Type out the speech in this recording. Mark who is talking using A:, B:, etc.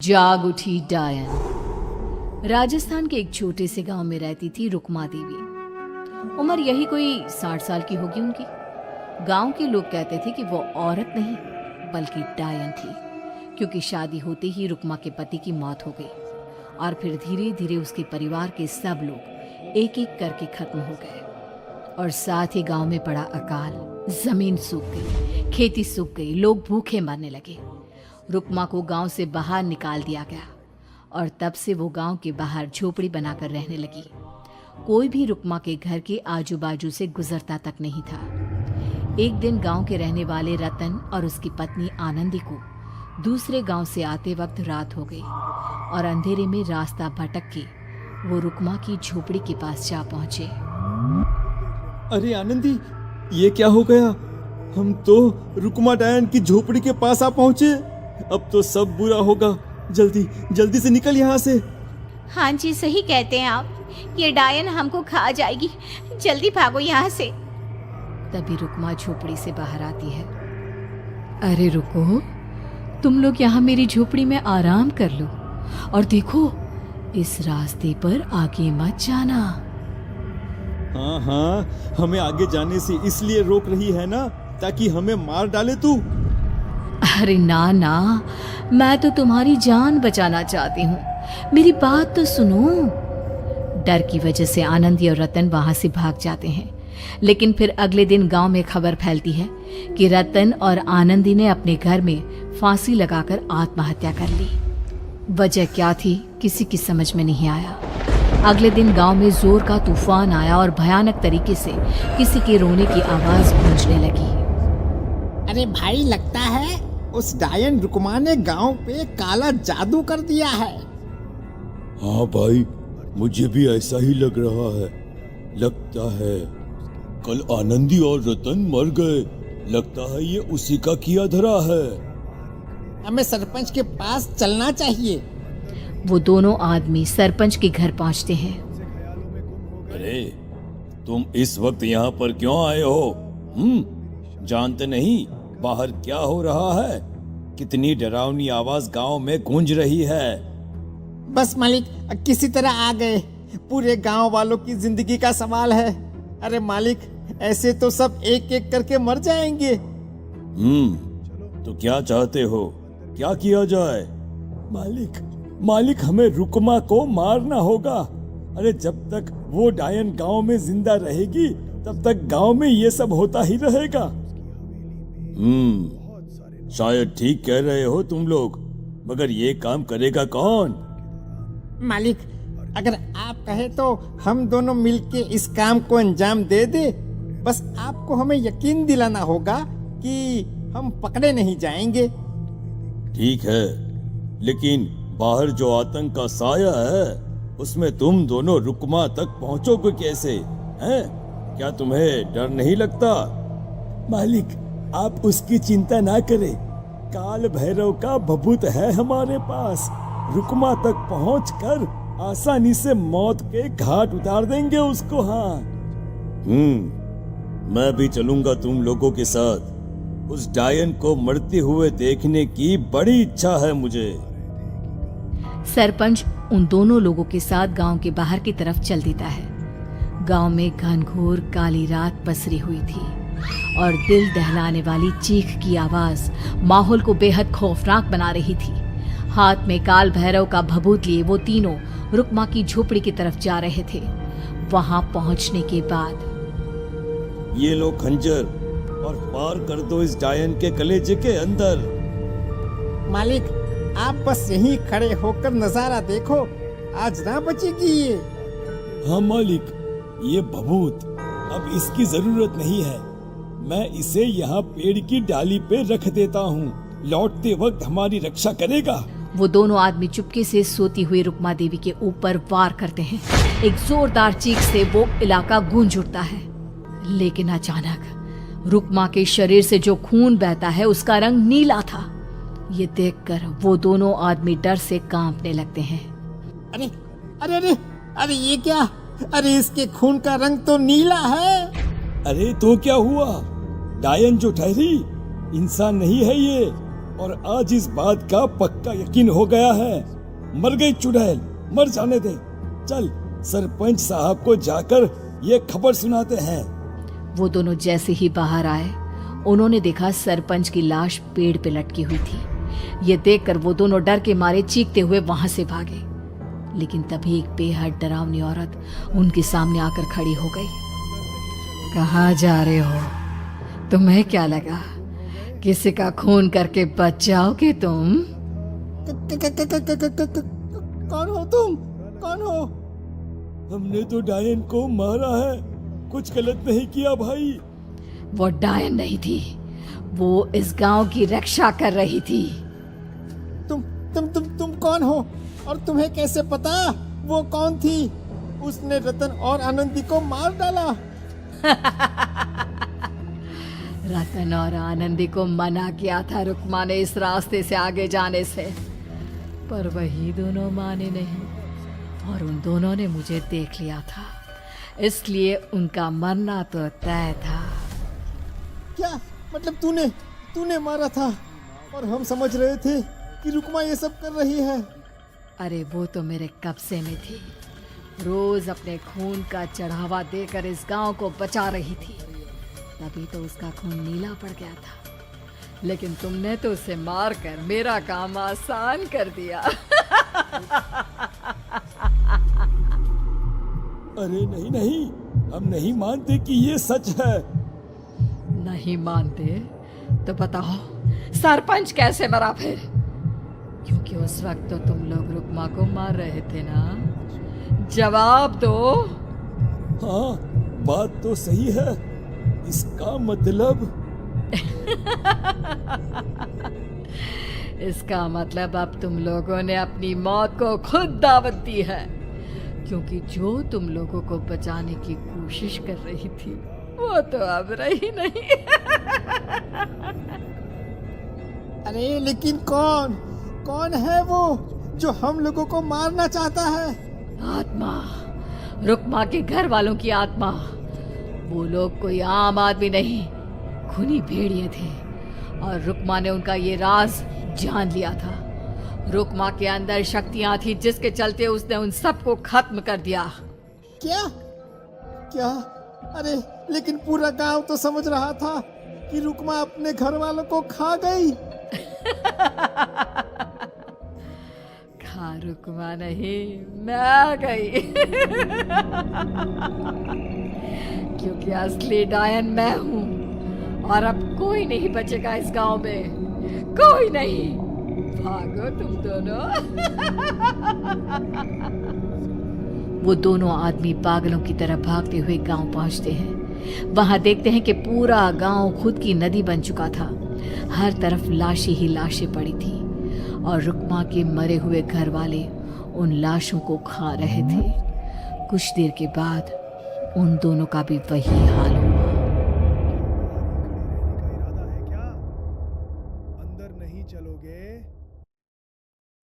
A: जाग उठी डायन। राजस्थान के एक छोटे से गांव में रहती थी रुक्मा देवी। उम्र यही कोई 60 साल की होगी उनकी। गांव के लोग कहते थे कि वो औरत नहीं बल्कि डायन थी, क्योंकि शादी होते ही रुक्मा के पति की मौत हो गई और फिर धीरे धीरे उसके परिवार के सब लोग एक एक करके खत्म हो गए। और साथ ही गांव में पड़ा अकाल, जमीन सूख गई, खेती सूख गई, लोग भूखे मरने लगे। रुक्मा को गांव से बाहर निकाल दिया गया और तब से वो गांव के बाहर झोपड़ी बनाकर रहने लगी। कोई भी रुक्मा के घर के आजू बाजू से गुजरता तक नहीं था। एक दिन गांव के रहने वाले रतन और उसकी पत्नी आनंदी को दूसरे गांव से आते वक्त रात हो गई और अंधेरे में रास्ता भटक के वो रुक्मा की झोपड़ी के पास जा पहुंचे।
B: अरे आनंदी, ये क्या हो गया? हम तो रुक्मा डायन की झोपड़ी के पास आ पहुंचे। अब तो सब बुरा होगा। जल्दी जल्दी से निकल यहाँ से।
C: हाँ जी, सही कहते हैं आप, ये डायन हमको खा जाएगी। जल्दी भागो यहाँ से।
A: तभी रुक्मा झोपड़ी से बाहर आती है। अरे रुको, तुम लोग यहाँ मेरी झोपड़ी में आराम कर लो और देखो, इस रास्ते पर आगे मत जाना।
B: हाँ हाँ, हमें आगे जाने से इसलिए रोक रही है ना, ताकि हमें मार डाले तू।
A: अरे ना ना, मैं तो तुम्हारी जान बचाना चाहती हूँ, मेरी बात तो सुनो। डर की वजह से आनंदी और रतन वहां से भाग जाते हैं, लेकिन फिर अगले दिन गांव में खबर फैलती है कि रतन और आनंदी ने अपने घर में फांसी लगाकर आत्महत्या कर ली। वजह क्या थी किसी की समझ में नहीं आया। अगले दिन गांव में जोर का तूफान आया और भयानक तरीके से किसी के रोने की आवाज गूंजने लगी।
D: अरे भाई, लगता है उस डायन रुक्मा ने गांव पे काला जादू कर दिया है।
B: हाँ भाई, मुझे भी ऐसा ही लग रहा है। लगता है कल आनंदी और रतन मर गए। लगता है ये उसी का किया धरा है।
D: हमें सरपंच के पास चलना चाहिए।
A: वो दोनों आदमी सरपंच के घर पहुंचते हैं।
B: अरे तुम इस वक्त यहाँ पर क्यों आए हो? जानते नहीं बाहर क्या हो रहा है? कितनी डरावनी आवाज गांव में गूंज रही है।
D: बस मालिक, किसी तरह आ गए। पूरे गांव वालों की जिंदगी का सवाल है। अरे मालिक, ऐसे तो सब एक एक करके मर जाएंगे।
B: तो क्या चाहते हो? क्या किया जाए? मालिक, हमें रुक्मा को मारना होगा। अरे जब तक वो डायन गांव में जिंदा रहेगी तब तक गांव में ये सब होता ही रहेगा। शायद ठीक कह रहे हो तुम लोग, मगर ये काम करेगा कौन?
D: मालिक, अगर आप कहे तो हम दोनों मिलके इस काम को अंजाम दे दे। बस आपको हमें यकीन दिलाना होगा कि हम पकड़े नहीं जाएंगे।
B: ठीक है, लेकिन बाहर जो आतंक का साया है उसमें तुम दोनों रुक्मा तक पहुंचोगे कैसे? हैं? क्या तुम्हें डर नहीं लगता? मालिक, आप उसकी चिंता ना करें। काल भैरव का भभूत है हमारे पास। रुक्मा तक पहुंचकर आसानी से मौत के घाट उतार देंगे उसको। हाँ, मैं भी चलूंगा तुम लोगों के साथ। उस डायन को मरते हुए देखने की बड़ी इच्छा है मुझे।
A: सरपंच उन दोनों लोगों के साथ गांव के बाहर की तरफ चल देता है। गांव में घनघोर काली रात पसरी हुई थी और दिल दहलाने वाली चीख की आवाज माहौल को बेहद खौफनाक बना रही थी। हाथ में काल भैरव का भभूत लिए वो तीनों रुक्मा की झोपड़ी की तरफ जा रहे थे। वहां पहुंचने के बाद,
B: ये लो खंजर और पार कर दो इस डायन के कलेजे के अंदर।
D: मालिक, आप बस यहीं खड़े होकर नजारा देखो, आज ना बचेगी ये।
B: हाँ मालिक, ये भभूत अब इसकी जरूरत नहीं है। मैं इसे यहाँ पेड़ की डाली पे रख देता हूँ। लौटते वक्त हमारी रक्षा करेगा।
A: वो दोनों आदमी चुपके से सोती हुई रुक्मा देवी के ऊपर वार करते हैं। एक जोरदार चीख से वो इलाका गूंज उठता है, लेकिन अचानक रुक्मा के शरीर से जो खून बहता है उसका रंग नीला था। ये देखकर वो दोनों आदमी डर से कांपने लगते हैं।
D: अरे अरे अरे अरे, ये क्या? अरे इसके खून का रंग तो नीला है।
B: अरे तो क्या हुआ? डायन जो ठहरी इंसान नहीं है ये। और आज इस बात का पक्का यकीन हो गया है। मर गई चुड़ैल, मर जाने दे। चल सरपंच साहब को जाकर ये खबर सुनाते हैं।
A: वो दोनों जैसे ही बाहर आए, उन्होंने देखा सरपंच की लाश पेड़ पे लटकी हुई थी। ये देखकर वो दोनों डर के मारे चीखते हुए वहां से भागे। लेकिन तभी एक बेहद डरावनी औरत उनके सामने आकर खड़ी हो गई। कहाँ जा रहे हो? तुम्हें क्या लगा किसी का खून करके बच जाओगे तुम?
D: कौन हो तुम? कौन हो?
B: हमने तो डायन को मारा है, कुछ गलत नहीं किया भाई।
A: वो डायन नहीं थी, वो इस गांव की रक्षा कर रही थी।
D: तुम कौन हो? और तुम्हें कैसे पता वो कौन थी? उसने रतन और आनंदी को मार डाला।
A: रतन और आनंदी को मना किया था रुक्मा ने इस रास्ते से आगे जाने से, पर वही दोनों माने नहीं और उन दोनों ने मुझे देख लिया था, इसलिए उनका मरना तो तय था।
D: क्या मतलब तूने मारा था? और हम समझ रहे थे कि रुक्मा ये सब कर रही है।
A: अरे वो तो मेरे कब्जे में थी, रोज अपने खून का चढ़ावा देकर इस गांव को बचा रही थी, तभी तो उसका खून नीला पड़ गया था। लेकिन तुमने तो उसे मारकर मेरा काम आसान कर दिया।
B: अरे नहीं नहीं, हम नहीं मानते कि ये सच है।
A: नहीं मानते तो बताओ सरपंच कैसे मरा फिर? क्योंकि उस वक्त तो तुम लोग रुक्मा को मार रहे थे ना, जवाब दो।
B: हाँ बात तो सही है, इसका मतलब
A: इसका मतलब अब तुम लोगों ने अपनी मौत को खुद दावत दी है, क्योंकि जो तुम लोगों को बचाने की कोशिश कर रही थी वो तो अब रही नहीं।
D: अरे लेकिन कौन है वो जो हम लोगों को मारना चाहता है?
A: आत्मा, रुक्मा के घर वालों की आत्मा। वो लोग कोई आम आदमी नहीं, खूनी भेड़िए थे और रुक्मा ने उनका ये राज जान लिया था। रुक्मा के अंदर शक्तियां थी जिसके चलते उसने उन सबको खत्म कर दिया।
D: क्या? अरे लेकिन पूरा गांव तो समझ रहा था कि रुक्मा अपने घर वालों को खा गई।
A: खा रुक्मा नहीं, मैं आ गई। क्योंकि असली डायन मैं हूँ और अब कोई नहीं बचेगा इस गांव में, कोई नहीं। भागो तुम दोनों। वो दोनों आदमी पागलों की तरह भागते हुए गांव पहुंचते हैं। वहां देखते हैं कि पूरा गांव खुद की नदी बन चुका था। हर तरफ लाशें ही लाशें पड़ी थी और रुक्मा के मरे हुए घर वाले उन लाशों को खा रहे थे। कुछ देर के बाद उन दोनों का भी वही हाल हुआ।